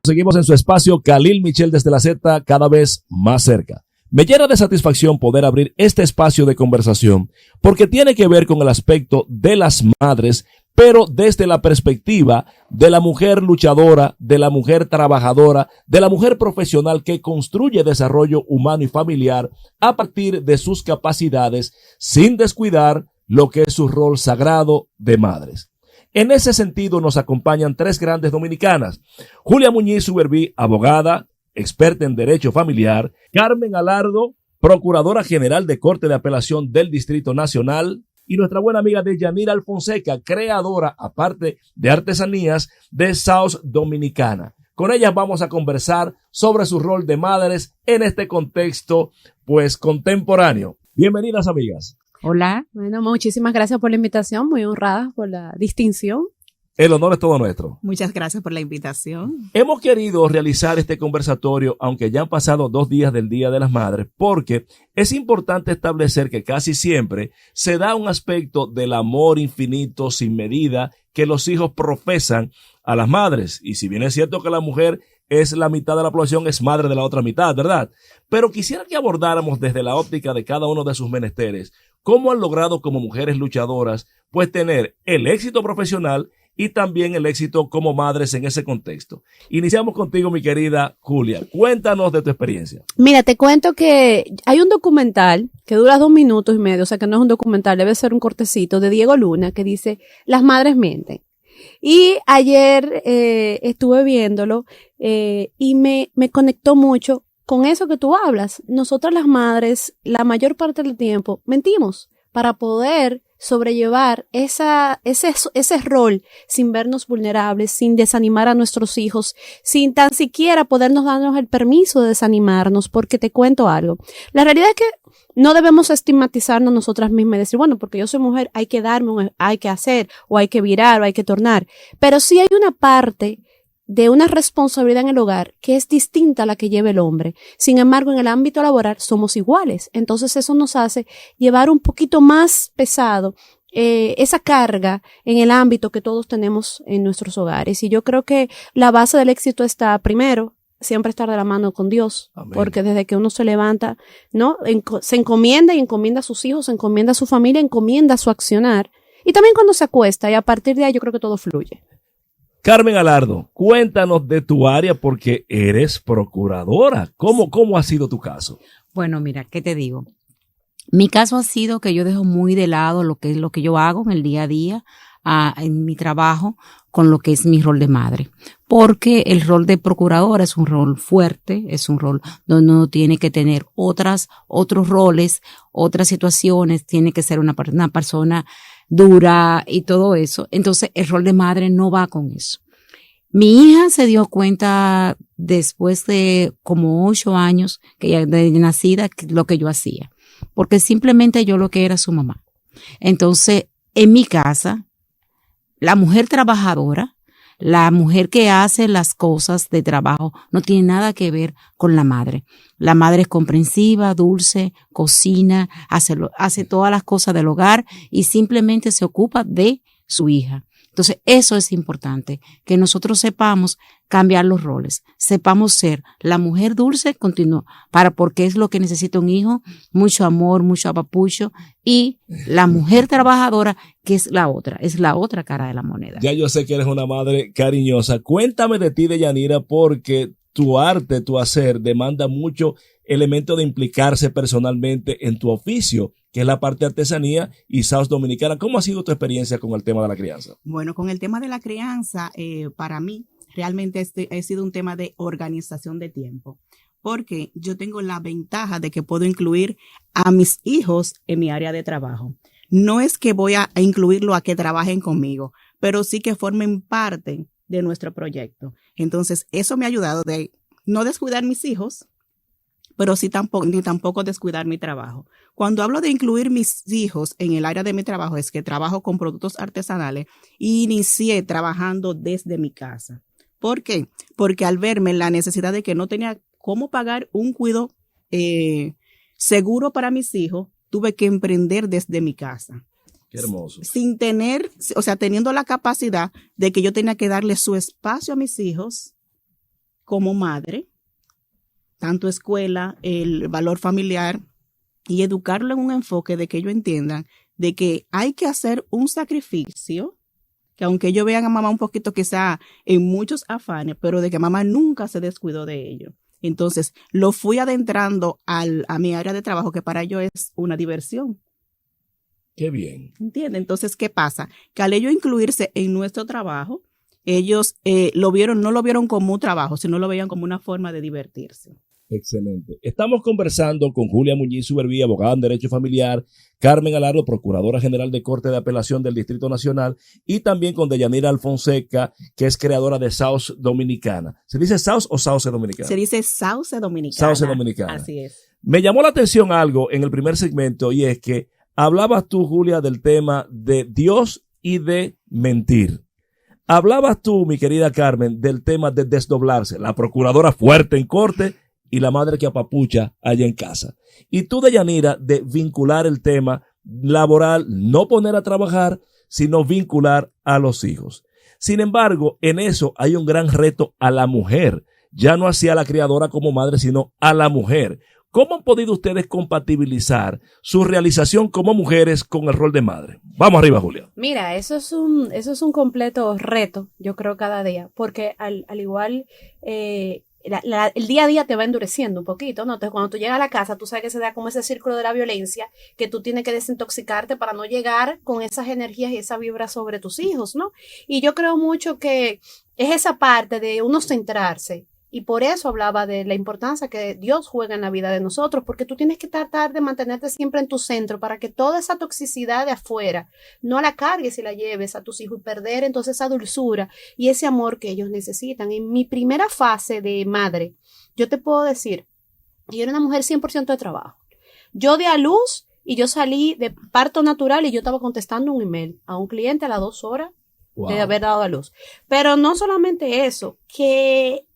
Seguimos en su espacio Khalil Michel desde la Z, cada vez más cerca. Me llena de satisfacción poder abrir este espacio de conversación porque tiene que ver con el aspecto de las madres, pero desde la perspectiva de la mujer luchadora, de la mujer trabajadora, de la mujer profesional que construye desarrollo humano y familiar a partir de sus capacidades sin descuidar lo que es su rol sagrado de madres. En ese sentido nos acompañan tres grandes dominicanas: Julia Muñiz Suberví, abogada, experta en derecho familiar; Carmen Alardo, procuradora general de Corte de Apelación del Distrito Nacional; y nuestra buena amiga Deyanira Alfonseca, creadora, aparte de artesanías, de Sauce Dominicana. Con ellas vamos a conversar sobre su rol de madres en este contexto, pues, contemporáneo. Bienvenidas, amigas. Hola. Bueno, muchísimas gracias por la invitación, muy honrada por la distinción. El honor es todo nuestro. Muchas gracias por la invitación. Hemos querido realizar este conversatorio, aunque ya han pasado 2 días del Día de las Madres, porque es importante establecer que casi siempre se da un aspecto del amor infinito, sin medida, que los hijos profesan a las madres. Y si bien es cierto que la mujer es la mitad de la población, es madre de la otra mitad, ¿verdad? Pero quisiera que abordáramos desde la óptica de cada uno de sus menesteres cómo han logrado como mujeres luchadoras pues tener el éxito profesional y también el éxito como madres en ese contexto. Iniciamos contigo, mi querida Julia. Cuéntanos de tu experiencia. Mira, te cuento que hay un documental que dura 2 minutos y medio, o sea que no es un documental, debe ser un cortecito, de Diego Luna, que dice: las madres mienten. Y ayer estuve viéndolo y me conectó mucho con eso que tú hablas. Nosotras las madres, la mayor parte del tiempo, mentimos para poder sobrellevar ese rol sin vernos vulnerables, sin desanimar a nuestros hijos, sin tan siquiera podernos darnos el permiso de desanimarnos, porque te cuento algo. La realidad es que no debemos estigmatizarnos nosotras mismas y decir, bueno, porque yo soy mujer, hay que darme, hay que hacer, o hay que virar, o hay que tornar. Pero sí hay una parte de una responsabilidad en el hogar que es distinta a la que lleva el hombre. Sin embargo, en el ámbito laboral somos iguales. Entonces eso nos hace llevar un poquito más pesado esa carga en el ámbito que todos tenemos en nuestros hogares. Y yo creo que la base del éxito está, primero, siempre estar de la mano con Dios. Amén. Porque desde que uno se levanta, ¿no? Se encomienda y encomienda a sus hijos, se encomienda a su familia, encomienda su accionar. Y también cuando se acuesta, y a partir de ahí yo creo que todo fluye. Carmen Alardo, cuéntanos de tu área porque eres procuradora. ¿Cómo ha sido tu caso? Bueno, mira, ¿qué te digo? Mi caso ha sido que yo dejo muy de lado lo que es lo que yo hago en el día a día, en mi trabajo, con lo que es mi rol de madre. Porque el rol de procuradora es un rol fuerte, es un rol donde uno tiene que tener otros roles, otras situaciones, tiene que ser una persona dura y todo eso. Entonces el rol de madre no va con eso. Mi hija se dio cuenta después de como 8 años que ella de nacida lo que yo hacía, porque simplemente yo lo que era su mamá. Entonces en mi casa la mujer trabajadora, la mujer que hace las cosas de trabajo no tiene nada que ver con la madre. La madre es comprensiva, dulce, cocina, hace todas las cosas del hogar y simplemente se ocupa de su hija. Entonces, eso es importante, que nosotros sepamos cambiar los roles, sepamos ser la mujer dulce, porque es lo que necesita un hijo, mucho amor, mucho apapucho, y la mujer trabajadora, que es la otra cara de la moneda. Ya yo sé que eres una madre cariñosa. Cuéntame de ti, Deyanira, porque tu arte, tu hacer, demanda mucho elemento de implicarse personalmente en tu oficio, que es la parte de artesanía y Sauce Dominicana. ¿Cómo ha sido tu experiencia con el tema de la crianza? Bueno, con el tema de la crianza, para mí, realmente ha sido un tema de organización de tiempo, porque yo tengo la ventaja de que puedo incluir a mis hijos en mi área de trabajo. No es que voy a incluirlo a que trabajen conmigo, pero sí que formen parte de nuestro proyecto. Entonces, eso me ha ayudado de no descuidar mis hijos, pero sí tampoco descuidar mi trabajo. Cuando hablo de incluir mis hijos en el área de mi trabajo, es que trabajo con productos artesanales y inicié trabajando desde mi casa. ¿Por qué? Porque al verme la necesidad de que no tenía cómo pagar un cuidado seguro para mis hijos, tuve que emprender desde mi casa. Qué hermoso. Teniendo la capacidad de que yo tenía que darle su espacio a mis hijos como madre, tanto escuela, el valor familiar, y educarlo en un enfoque de que ellos entiendan de que hay que hacer un sacrificio, que aunque ellos vean a mamá un poquito quizá en muchos afanes, pero de que mamá nunca se descuidó de ellos. Entonces, lo fui adentrando a mi área de trabajo, que para ellos es una diversión. Qué bien. ¿Entiendes? Entonces, ¿qué pasa? Que al ellos incluirse en nuestro trabajo, ellos no lo vieron como un trabajo, sino lo veían como una forma de divertirse. Excelente. Estamos conversando con Julia Muñiz Suberví, abogada en Derecho Familiar, Carmen Alardo, Procuradora General de Corte de Apelación del Distrito Nacional, y también con Deyanira Alfonseca, que es creadora de Sauce Dominicana. ¿Se dice Sauce o Sauce Dominicana? Se dice Sauce Dominicana. Sauce Dominicana. Así es. Me llamó la atención algo en el primer segmento, y es que hablabas tú, Julia, del tema de Dios y de mentir. Hablabas tú, mi querida Carmen, del tema de desdoblarse. La procuradora fuerte en corte y la madre que apapucha allá en casa. Y tú, Deyanira, de vincular el tema laboral, no poner a trabajar, sino vincular a los hijos. Sin embargo, en eso hay un gran reto a la mujer, ya no hacia la criadora como madre, sino a la mujer. ¿Cómo han podido ustedes compatibilizar su realización como mujeres con el rol de madre? Vamos arriba, Julia. Mira, eso es un completo reto, yo creo, cada día, porque al igual el día a día te va endureciendo un poquito, ¿no? Entonces, cuando tú llegas a la casa, tú sabes que se da como ese círculo de la violencia, que tú tienes que desintoxicarte para no llegar con esas energías y esa vibra sobre tus hijos, ¿no? Y yo creo mucho que es esa parte de uno centrarse. Y por eso hablaba de la importancia que Dios juega en la vida de nosotros, porque tú tienes que tratar de mantenerte siempre en tu centro para que toda esa toxicidad de afuera no la cargues y la lleves a tus hijos y perder entonces esa dulzura y ese amor que ellos necesitan. En mi primera fase de madre, yo te puedo decir, yo era una mujer 100% de trabajo. Yo di a luz y yo salí de parto natural y yo estaba contestando un email a un cliente a las 2 horas. Wow. De haber dado a luz. Pero no solamente eso, que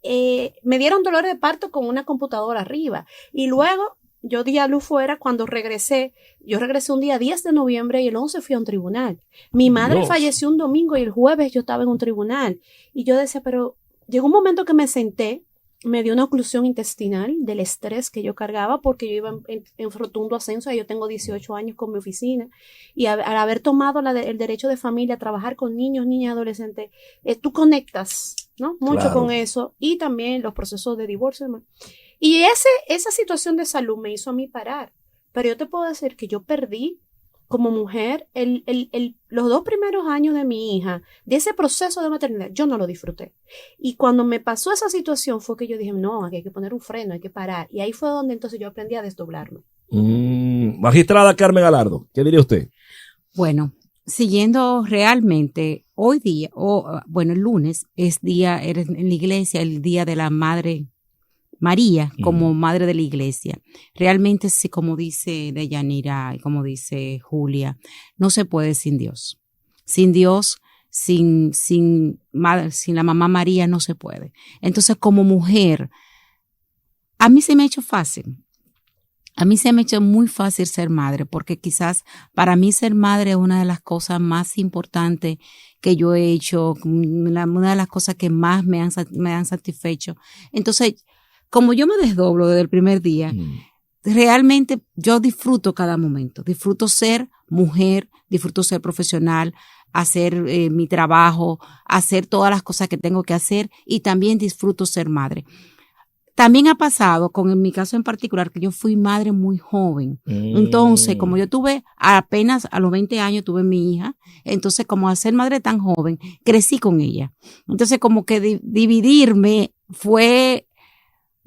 me dieron dolor de parto con una computadora arriba. Y luego yo di a luz fuera cuando regresé. Yo regresé un día 10 de noviembre y el 11 fui a un tribunal. Mi madre falleció un domingo y el jueves yo estaba en un tribunal. Y yo decía, pero llegó un momento que me senté, me dio una oclusión intestinal del estrés que yo cargaba porque yo iba en rotundo ascenso. Yo tengo 18 años con mi oficina y al haber tomado el derecho de familia, trabajar con niños, niñas, adolescentes, tú conectas, ¿no? Mucho claro. Con eso y también los procesos de divorcio. Y esa situación de salud me hizo a mí parar. Pero yo te puedo decir que yo perdí como mujer los 2 primeros años de mi hija, de ese proceso de maternidad, yo no lo disfruté. Y cuando me pasó esa situación fue que yo dije, no, aquí hay que poner un freno, hay que parar. Y ahí fue donde entonces yo aprendí a desdoblarme. Magistrada Carmen Alardo, ¿qué diría usted? Bueno, siguiendo realmente, hoy día, el lunes es en la iglesia, el día de la Madre María como madre de la iglesia. Realmente sí, como dice Deyanira y como dice Julia, no se puede sin Dios. Sin Dios, sin la mamá María no se puede. Entonces, como mujer, a mí se me ha hecho fácil. A mí se me ha hecho muy fácil ser madre, porque quizás para mí ser madre es una de las cosas más importantes que yo he hecho, una de las cosas que más me han satisfecho. Entonces, como yo me desdoblo desde el primer día, realmente yo disfruto cada momento. Disfruto ser mujer, disfruto ser profesional, hacer mi trabajo, hacer todas las cosas que tengo que hacer y también disfruto ser madre. También ha pasado, en mi caso en particular, que yo fui madre muy joven. Entonces, como yo tuve apenas a los 20 años, tuve mi hija. Entonces, como al ser madre tan joven, crecí con ella. Entonces, como que dividirme fue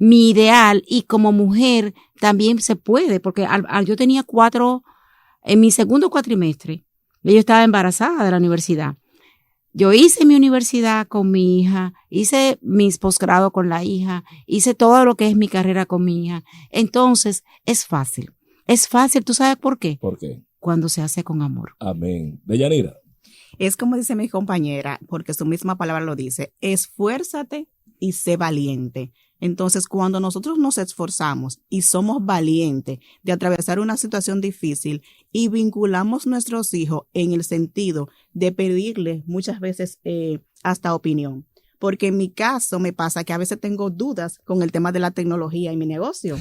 mi ideal, y como mujer también se puede, porque yo tenía 4, en mi segundo cuatrimestre, yo estaba embarazada de la universidad. Yo hice mi universidad con mi hija, hice mis posgrados con la hija, hice todo lo que es mi carrera con mi hija. Entonces, es fácil. Es fácil, ¿tú sabes por qué? ¿Por qué? Cuando se hace con amor. Amén. Deyanira. Es como dice mi compañera, porque su misma palabra lo dice, esfuérzate y sé valiente. Entonces, cuando nosotros nos esforzamos y somos valientes de atravesar una situación difícil y vinculamos nuestros hijos en el sentido de pedirles muchas veces hasta opinión. porque en mi caso me pasa que a veces tengo dudas con el tema de la tecnología en mi negocio.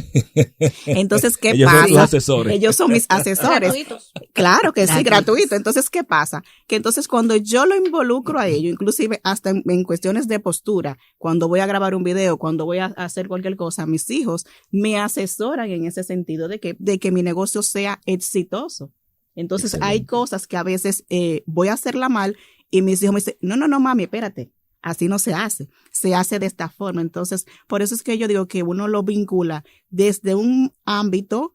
Entonces, ¿qué Ellos pasa? son tus asesores. Ellos son mis asesores. Gratuitos. Claro que sí, Gratuitos. gratuito. Entonces, ¿qué pasa? Que entonces cuando yo lo involucro a ello, inclusive hasta en cuestiones de postura, cuando voy a grabar un video, cuando voy a hacer cualquier cosa, mis hijos me asesoran en ese sentido de que mi negocio sea exitoso. Entonces, Excelente. hay cosas que a veces voy a hacerla mal y mis hijos me dicen, no, mami, espérate. Así no se hace de esta forma. Entonces, por eso es que yo digo que uno lo vincula desde un ámbito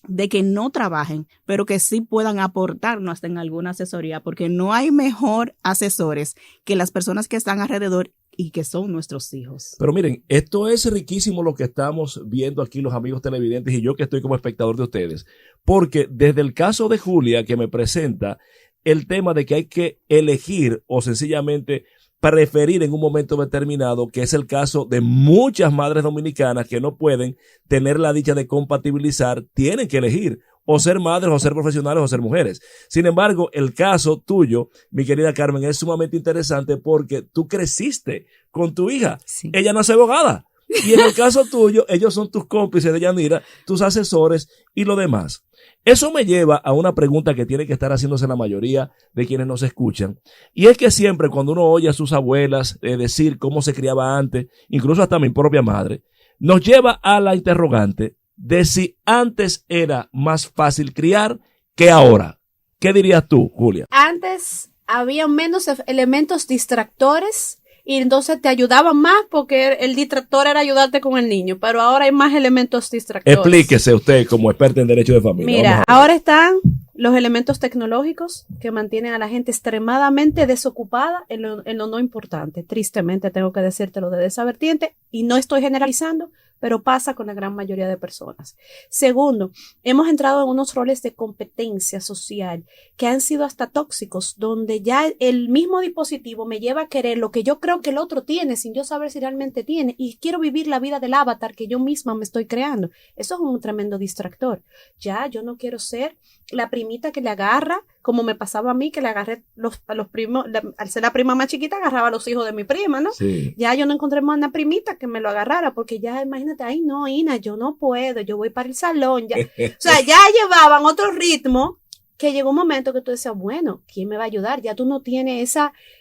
de que no trabajen, pero que sí puedan aportarnos hasta en alguna asesoría, porque no hay mejor asesores que las personas que están alrededor y que son nuestros hijos. Pero miren, esto es riquísimo lo que estamos viendo aquí los amigos televidentes y yo que estoy como espectador de ustedes, porque desde el caso de Julia que me presenta el tema de que hay que elegir o sencillamente preferir en un momento determinado, que es el caso de muchas madres dominicanas que no pueden tener la dicha de compatibilizar, tienen que elegir o ser madres o ser profesionales o ser mujeres. Sin embargo, el caso tuyo, mi querida Carmen, es sumamente interesante porque tú creciste con tu hija. Sí. Ella no es abogada. Y en el caso tuyo, ellos son tus cómplices de Yanira, tus asesores y lo demás. Eso me lleva a una pregunta que tiene que estar haciéndose la mayoría de quienes nos escuchan. Y es que siempre cuando uno oye a sus abuelas decir cómo se criaba antes, incluso hasta mi propia madre, nos lleva a la interrogante de si antes era más fácil criar que ahora. ¿Qué dirías tú, Julia? Antes había menos elementos distractores y entonces te ayudaban más porque el distractor era ayudarte con el niño, pero ahora hay más elementos distractores. Explíquese usted como experta en derecho de familia. Mira, Vamos a ver. ahora están los elementos tecnológicos que mantienen a la gente extremadamente desocupada en lo no importante. Tristemente tengo que decírtelo desde esa vertiente y no estoy generalizando, pero pasa con la gran mayoría de personas. Segundo, hemos entrado en unos roles de competencia social que han sido hasta tóxicos, donde ya el mismo dispositivo me lleva a querer lo que yo creo que el otro tiene sin yo saber si realmente tiene y quiero vivir la vida del avatar que yo misma me estoy creando. Eso es un tremendo distractor. Ya yo no quiero ser la primita que le agarra, como me pasaba a mí, que le agarré a los primos, al ser la prima más chiquita, agarraba a los hijos de mi prima, ¿no? Sí. Ya yo no encontré más una primita que me lo agarrara, porque ya imagínate, ay no, Ina, yo no puedo, yo voy para el salón, ya. O sea, ya llevaban otro ritmo que llegó un momento que tú decías, bueno, ¿quién me va a ayudar? Ya tú no tienes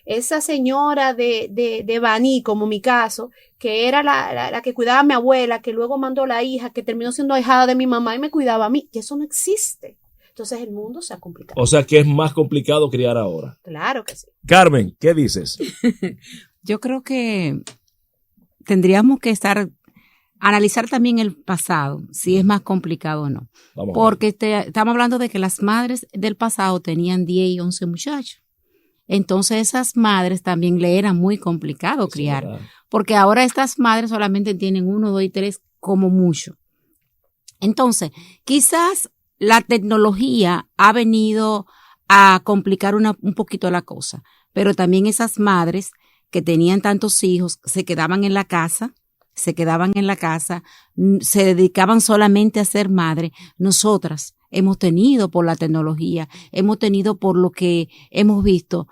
esa señora de Baní, como mi caso, que era la que cuidaba a mi abuela, que luego mandó la hija, que terminó siendo ahijada de mi mamá y me cuidaba a mí, y eso no existe. Entonces el mundo se ha complicado. O sea que es más complicado criar ahora. Claro que sí. Carmen, ¿qué dices? Yo creo que tendríamos que analizar también el pasado, si es más complicado o no. Vamos a ver. Porque estamos hablando de que las madres del pasado tenían 10 y 11 muchachos. Entonces esas madres también le era muy complicado Eso es criar. verdad. Porque ahora estas madres solamente tienen 1, 2 y 3 como mucho. Entonces, quizás la tecnología ha venido a complicar un poquito la cosa, pero también esas madres que tenían tantos hijos se quedaban en la casa, se dedicaban solamente a ser madre. Nosotras hemos tenido por la tecnología, hemos tenido por lo que hemos visto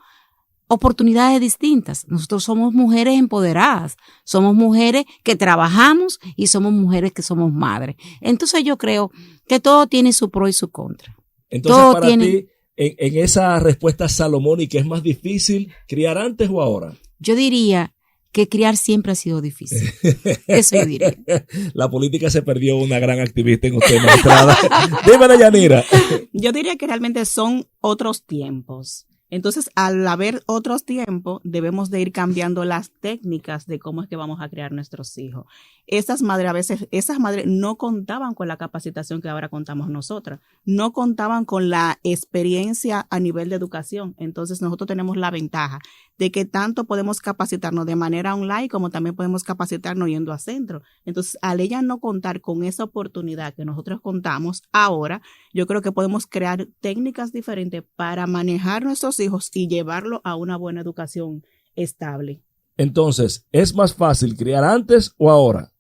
oportunidades distintas. Nosotros somos mujeres empoderadas, somos mujeres que trabajamos y somos mujeres que somos madres. Entonces yo creo que todo tiene su pro y su contra. Entonces, todo para tiene- ti, en esa respuesta salomónica, ¿es más difícil criar antes o ahora? Yo diría que criar siempre ha sido difícil. Eso yo diría. La política se perdió una gran activista en usted, magistrada. Dímelo, Yanira. Yo diría que realmente son otros tiempos. Entonces, al haber otros tiempos, debemos de ir cambiando las técnicas de cómo es que vamos a criar nuestros hijos. Esas madres no contaban con la capacitación que ahora contamos nosotras, no contaban con la experiencia a nivel de educación. Entonces, nosotros tenemos la ventaja de que tanto podemos capacitarnos de manera online como también podemos capacitarnos yendo a centro. Entonces, al ella no contar con esa oportunidad que nosotros contamos ahora, yo creo que podemos crear técnicas diferentes para manejar nuestros hijos y llevarlo a una buena educación estable. Entonces, ¿es más fácil criar antes o ahora?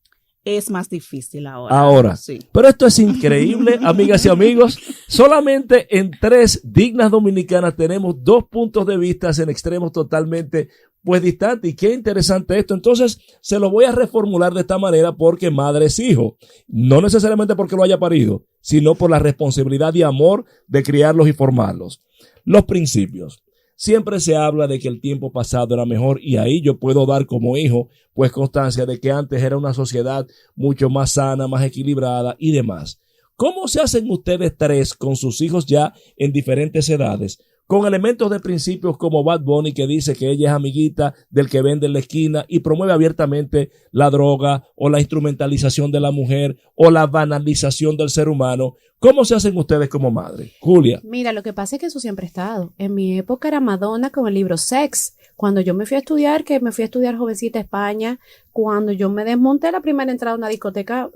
Es más difícil ahora. Ahora. Sí. Pero esto es increíble, amigas y amigos. Solamente en 3 dignas dominicanas tenemos 2 puntos de vista en extremos totalmente pues distante. Y qué interesante esto. Entonces, se lo voy a reformular de esta manera porque madre es hijo. No necesariamente porque lo haya parido, sino por la responsabilidad y amor de criarlos y formarlos. Los principios. Siempre se habla de que el tiempo pasado era mejor y ahí yo puedo dar como hijo pues constancia de que antes era una sociedad mucho más sana, más equilibrada y demás. ¿Cómo se hacen ustedes tres con sus hijos ya en diferentes edades? Con elementos de principios como Bad Bunny, que dice que ella es amiguita del que vende en la esquina y promueve abiertamente la droga o la instrumentalización de la mujer o la banalización del ser humano. ¿Cómo se hacen ustedes como madre? Julia. Mira, lo que pasa es que eso siempre ha estado. En mi época era Madonna con el libro Sex. Cuando yo me fui a estudiar, que me fui a estudiar jovencita a España, cuando yo me desmonté la primera entrada a una discoteca,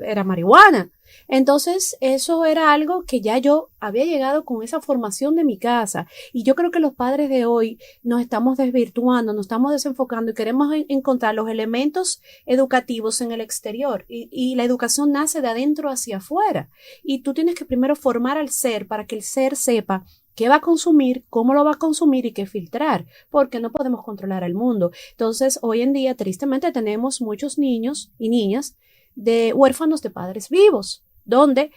era marihuana. Entonces, eso era algo que ya yo había llegado con esa formación de mi casa. Y yo creo que los padres de hoy nos estamos desvirtuando, nos estamos desenfocando y queremos encontrar los elementos educativos en el exterior. Y la educación nace de adentro hacia afuera. Y tú tienes que primero formar al ser para que el ser sepa qué va a consumir, cómo lo va a consumir y qué filtrar, porque no podemos controlar el mundo. Entonces, hoy en día, tristemente, tenemos muchos niños y niñas de huérfanos de padres vivos, donde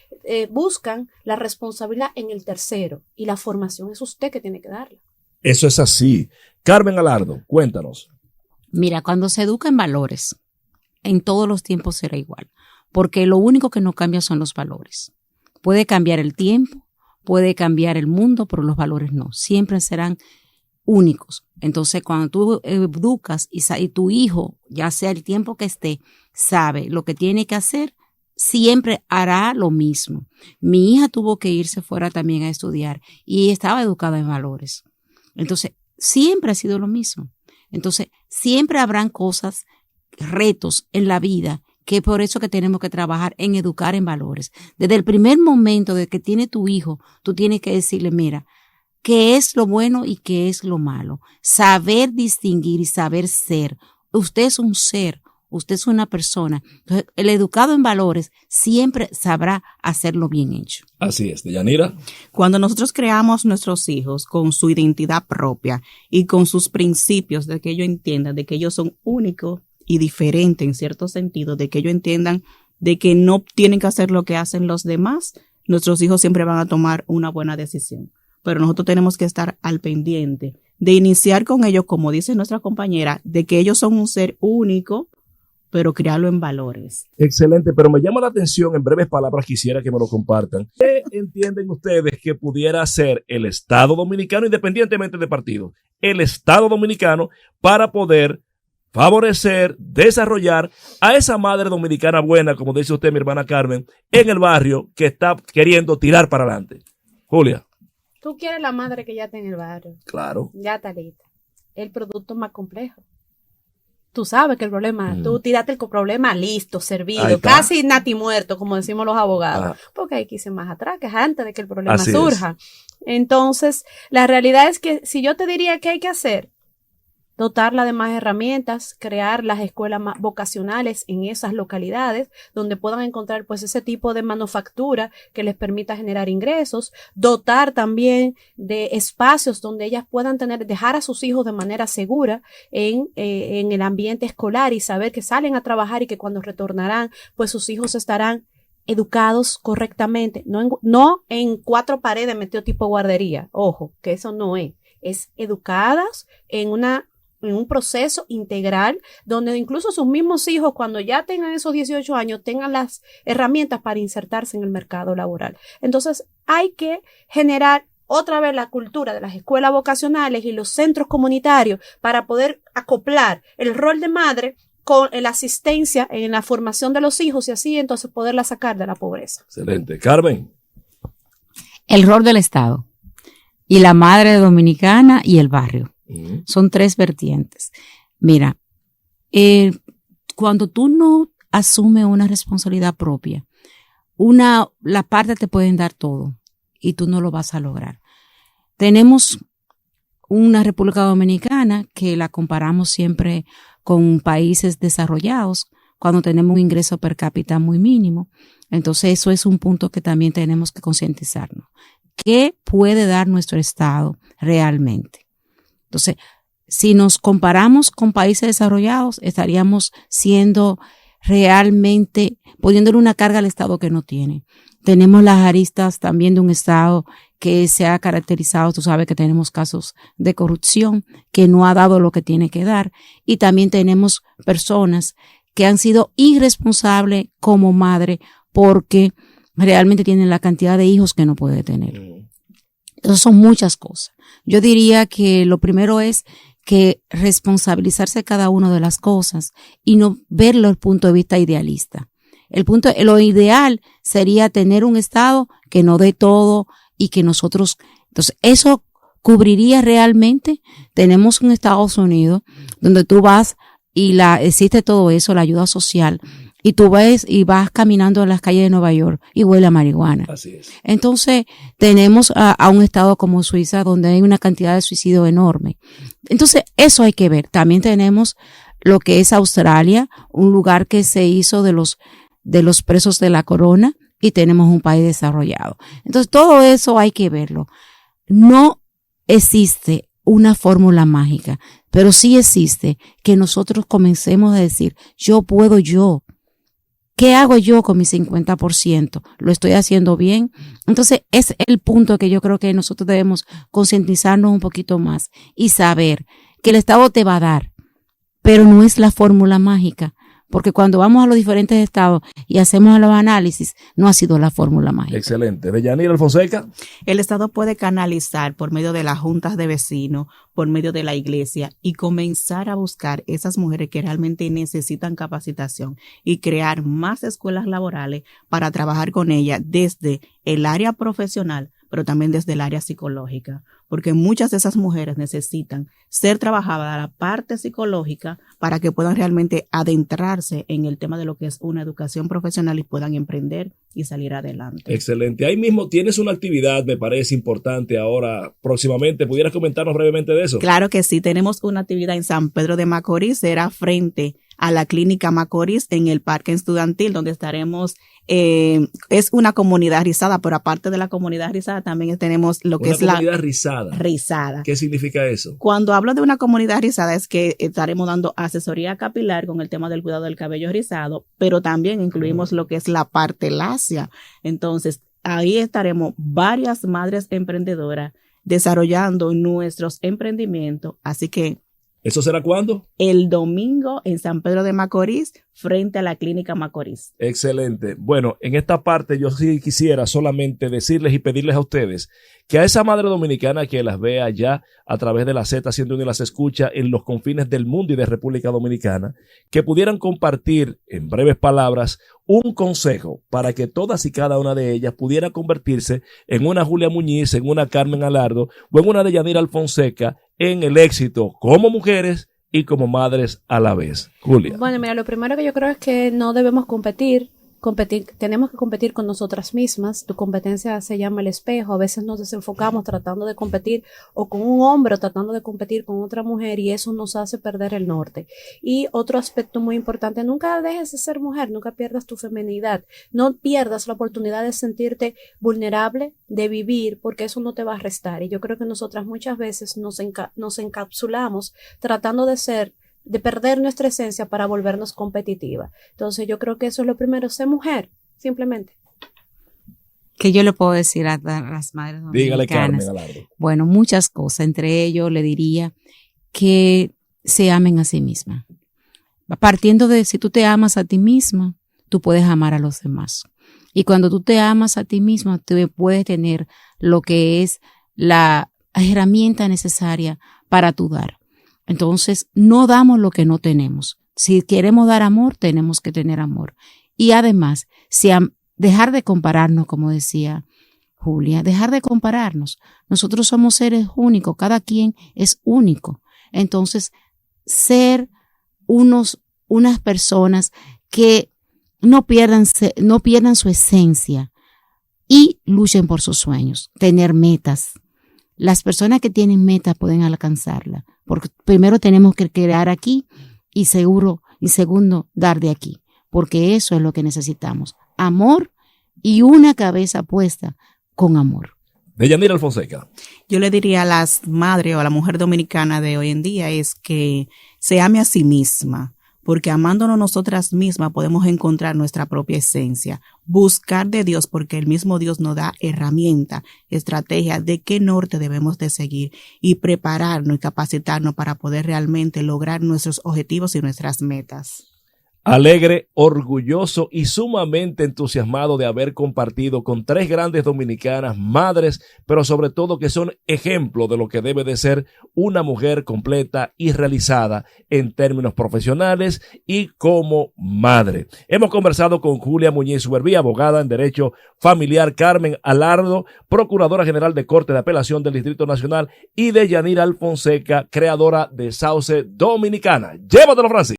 buscan la responsabilidad en el tercero, y la formación es usted que tiene que darla. Eso es así. Carmen Alardo, cuéntanos. Mira, cuando se educa en valores, en todos los tiempos será igual, porque lo único que no cambia son los valores. Puede cambiar el tiempo, puede cambiar el mundo, pero los valores no, siempre serán únicos. Entonces, cuando tú educas y tu hijo, ya sea el tiempo que esté, sabe lo que tiene que hacer, siempre hará lo mismo. Mi hija tuvo que irse fuera también a estudiar y estaba educada en valores. Entonces, siempre ha sido lo mismo. Entonces, siempre habrán cosas, retos en la vida, que por eso que tenemos que trabajar en educar en valores. Desde el primer momento de que tiene tu hijo, tú tienes que decirle, mira, qué es lo bueno y qué es lo malo. Saber distinguir y saber ser. Usted es un ser, usted es una persona. Entonces, el educado en valores siempre sabrá hacerlo bien hecho. Así es, Deyanira. Cuando nosotros creamos nuestros hijos con su identidad propia y con sus principios, de que ellos entiendan de que ellos son únicos y diferentes en cierto sentido, de que ellos entiendan de que no tienen que hacer lo que hacen los demás, nuestros hijos siempre van a tomar una buena decisión. Pero nosotros tenemos que estar al pendiente de iniciar con ellos, como dice nuestra compañera, de que ellos son un ser único, pero criarlo en valores. Excelente, pero me llama la atención, en breves palabras quisiera que me lo compartan. ¿Qué entienden ustedes que pudiera ser el Estado Dominicano, independientemente de partido, el Estado Dominicano para poder favorecer, desarrollar a esa madre dominicana buena, como dice usted, mi hermana Carmen, en el barrio que está queriendo tirar para adelante? Julia. Tú quieres la madre que ya está en el barrio. Claro. Ya está lista. El producto es más complejo. Tú sabes que el problema, tú tiraste el problema listo, servido, casi nati muerto, como decimos los abogados, porque hay que irse más atrás, que es antes de que el problema surja. Entonces, la realidad es que si yo te diría qué hay que hacer, dotarla de más herramientas, crear las escuelas vocacionales en esas localidades donde puedan encontrar pues ese tipo de manufactura que les permita generar ingresos, dotar también de espacios donde ellas puedan dejar a sus hijos de manera segura en el ambiente escolar y saber que salen a trabajar y que cuando retornarán pues sus hijos estarán educados correctamente, no en cuatro paredes metido tipo guardería, ojo, que eso no es educadas en un proceso integral donde incluso sus mismos hijos cuando ya tengan esos 18 años tengan las herramientas para insertarse en el mercado laboral. Entonces hay que generar otra vez la cultura de las escuelas vocacionales y los centros comunitarios para poder acoplar el rol de madre con la asistencia en la formación de los hijos y así entonces poderla sacar de la pobreza. Excelente. Carmen. El rol del Estado y la madre dominicana y el barrio. Son tres vertientes. Mira, cuando tú no asumes una responsabilidad propia, la parte te pueden dar todo y tú no lo vas a lograr. Tenemos una República Dominicana que la comparamos siempre con países desarrollados cuando tenemos un ingreso per cápita muy mínimo. Entonces eso es un punto que también tenemos que concientizarnos. ¿Qué puede dar nuestro Estado realmente? Entonces, si nos comparamos con países desarrollados, estaríamos siendo realmente poniéndole una carga al Estado que no tiene. Tenemos las aristas también de un Estado que se ha caracterizado, tú sabes que tenemos casos de corrupción, que no ha dado lo que tiene que dar, y también tenemos personas que han sido irresponsables como madre porque realmente tienen la cantidad de hijos que no puede tener. Entonces son muchas cosas. Yo diría que lo primero es que responsabilizarse cada una de las cosas y no verlo desde el punto de vista idealista. Lo ideal sería tener un Estado que nos dé todo y que nosotros, entonces eso cubriría realmente. Tenemos un Estados Unidos donde tú vas y existe todo eso, la ayuda social, y tú ves y vas caminando en las calles de Nueva York y huele a marihuana. Así es. Entonces tenemos a un estado como Suiza donde hay una cantidad de suicidio enorme. Entonces eso hay que ver. También tenemos lo que es Australia, un lugar que se hizo de los presos de la corona, y tenemos un país desarrollado. Entonces todo eso hay que verlo. No existe una fórmula mágica, pero sí existe que nosotros comencemos a decir, yo puedo yo. ¿Qué hago yo con mi 50%? ¿Lo estoy haciendo bien? Entonces es el punto que yo creo que nosotros debemos concientizarnos un poquito más y saber que el Estado te va a dar, pero no es la fórmula mágica. Porque cuando vamos a los diferentes estados y hacemos los análisis, no ha sido la fórmula mágica. Excelente. Deyanira Fonseca. El Estado puede canalizar por medio de las juntas de vecinos, por medio de la iglesia, y comenzar a buscar esas mujeres que realmente necesitan capacitación y crear más escuelas laborales para trabajar con ellas desde el área profesional, pero también desde el área psicológica, porque muchas de esas mujeres necesitan ser trabajadas a la parte psicológica para que puedan realmente adentrarse en el tema de lo que es una educación profesional y puedan emprender y salir adelante. Excelente. Ahí mismo tienes una actividad, me parece importante ahora, próximamente. ¿Pudieras comentarnos brevemente de eso? Claro que sí, tenemos una actividad en San Pedro de Macorís, será frente a la Clínica Macorís en el Parque Estudiantil, donde estaremos, es una comunidad rizada, pero aparte de la comunidad rizada también tenemos lo que es la comunidad rizada. Rizada. ¿Qué significa eso? Cuando hablo de una comunidad rizada es que estaremos dando asesoría capilar con el tema del cuidado del cabello rizado, pero también incluimos lo que es la parte lacia. Entonces, ahí estaremos varias madres emprendedoras desarrollando nuestros emprendimientos, así que ¿eso será cuándo? El domingo en San Pedro de Macorís, frente a la Clínica Macorís. Excelente. Bueno, en esta parte yo sí quisiera solamente decirles y pedirles a ustedes que a esa madre dominicana que las vea ya a través de la Z101 y las escucha en los confines del mundo y de República Dominicana, que pudieran compartir en breves palabras un consejo para que todas y cada una de ellas pudiera convertirse en una Julia Muñiz, en una Carmen Alardo o en una Deyanira Fonseca en el éxito como mujeres y como madres a la vez. Julia. Bueno, mira, lo primero que yo creo es que no debemos competir, tenemos que competir con nosotras mismas. Tu competencia se llama el espejo. A veces nos desenfocamos tratando de competir o con un hombre o tratando de competir con otra mujer, y eso nos hace perder el norte. Y otro aspecto muy importante, nunca dejes de ser mujer, nunca pierdas tu feminidad, no pierdas la oportunidad de sentirte vulnerable, de vivir, porque eso no te va a restar. Y yo creo que nosotras muchas veces nos encapsulamos tratando de perder nuestra esencia para volvernos competitiva. Entonces yo creo que eso es lo primero, ser mujer, simplemente. ¿Qué yo le puedo decir a las madres dominicanas? Dígale, Carmen Alardo. Bueno, muchas cosas. Entre ellos le diría que se amen a sí mismas. Partiendo de si tú te amas a ti misma, tú puedes amar a los demás. Y cuando tú te amas a ti misma, tú puedes tener lo que es la herramienta necesaria para tu dar. Entonces, no damos lo que no tenemos. Si queremos dar amor, tenemos que tener amor. Y además, dejar de compararnos, como decía Julia, dejar de compararnos. Nosotros somos seres únicos, cada quien es único. Entonces, ser unas personas que no pierdan su esencia y luchen por sus sueños, tener metas. Las personas que tienen metas pueden alcanzarla, porque primero tenemos que crear aquí y segundo dar de aquí, porque eso es lo que necesitamos, amor y una cabeza puesta con amor. Deyanira Alfonseca. Yo le diría a las madres o a la mujer dominicana de hoy en día es que se ame a sí misma, porque amándonos nosotras mismas podemos encontrar nuestra propia esencia, buscar de Dios, porque el mismo Dios nos da herramientas, estrategias de qué norte debemos de seguir y prepararnos y capacitarnos para poder realmente lograr nuestros objetivos y nuestras metas. Alegre, orgulloso y sumamente entusiasmado de haber compartido con 3 grandes dominicanas, madres, pero sobre todo que son ejemplo de lo que debe de ser una mujer completa y realizada en términos profesionales y como madre. Hemos conversado con Julia Muñiz Suberví, abogada en Derecho Familiar, Carmen Alardo, Procuradora General de Corte de Apelación del Distrito Nacional, y Deyanira Alfonseca, creadora de Sauce Dominicana. Llévatelo, Francis.